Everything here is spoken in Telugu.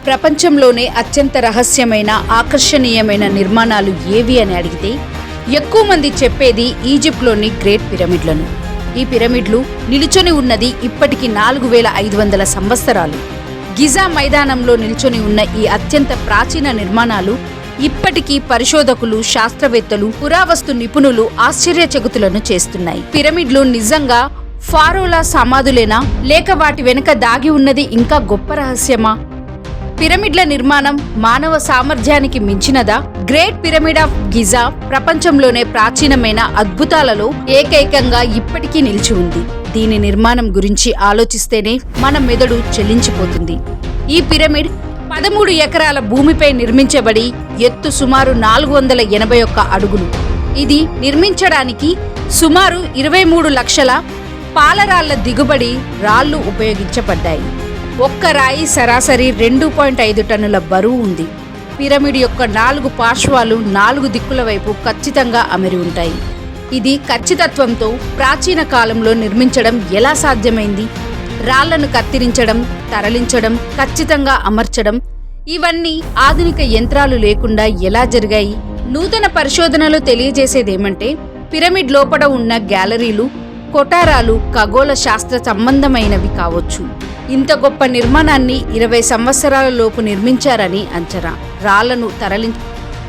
ప్రపంచంలోనే అత్యంత రహస్యమైన ఆకర్షణీయమైన నిర్మాణాలు ఏవి అని అడిగితే ఎక్కువ మంది చెప్పేది ఈజిప్ట్లోని గ్రేట్ పిరమిడ్లను. ఈ పిరమిడ్లు నిలుచొని ఉన్నది ఇప్పటికి 4500 సంవత్సరాలు. గిజా మైదానంలో నిల్చొని ఉన్న ఈ అత్యంత ప్రాచీన నిర్మాణాలు ఇప్పటికీ పరిశోధకులు, శాస్త్రవేత్తలు, పురావస్తు నిపుణులు ఆశ్చర్యచకితులను చేస్తున్నాయి. పిరమిడ్లు నిజంగా ఫారోల సమాధులేనా, లేక వాటి వెనుక దాగి ఉన్నది ఇంకా గొప్ప రహస్యమా? పిరమిడ్ల నిర్మాణం మానవ సామర్థ్యానికి మించినదా? గ్రేట్ పిరమిడ్ ఆఫ్ గిజా ప్రపంచంలోనే ప్రాచీనమైన అద్భుతాలలో ఏకైకంగా ఇప్పటికీ నిలిచి ఉంది. దీని నిర్మాణం గురించి ఆలోచిస్తేనే మన మెదడు చెల్లించిపోతుంది. ఈ పిరమిడ్ 13 ఎకరాల భూమిపై నిర్మించబడి ఎత్తు సుమారు 481 అడుగులు. ఇది నిర్మించడానికి సుమారు 23 లక్షల పాలరాళ్ల దిగుబడి రాళ్లు ఉపయోగించబడ్డాయి. ఒక్క రాయి సరాసరి 2.5 టన్నుల బరువు ఉంది. పిరమిడ్ యొక్క 4 పార్శ్వాలు 4 దిక్కుల వైపు ఖచ్చితంగా అమరి ఉంటాయి. ఇది ఖచ్చితత్వంతో ప్రాచీన కాలంలో నిర్మించడం ఎలా సాధ్యమైంది? రాళ్లను కత్తిరించడం, తరలించడం, ఖచ్చితంగా అమర్చడం, ఇవన్నీ ఆధునిక యంత్రాలు లేకుండా ఎలా జరిగాయి? నూతన పరిశోధనలు తెలియజేసేదేమంటే పిరమిడ్ లోపల ఉన్న గ్యాలరీలు, కొటారాలు ఖగోళ శాస్త్ర సంబంధమైనవి కావచ్చు. ఇంత గొప్ప నిర్మాణాన్ని 20 సంవత్సరాల లోపు నిర్మించారని అంచనా. రాళ్లను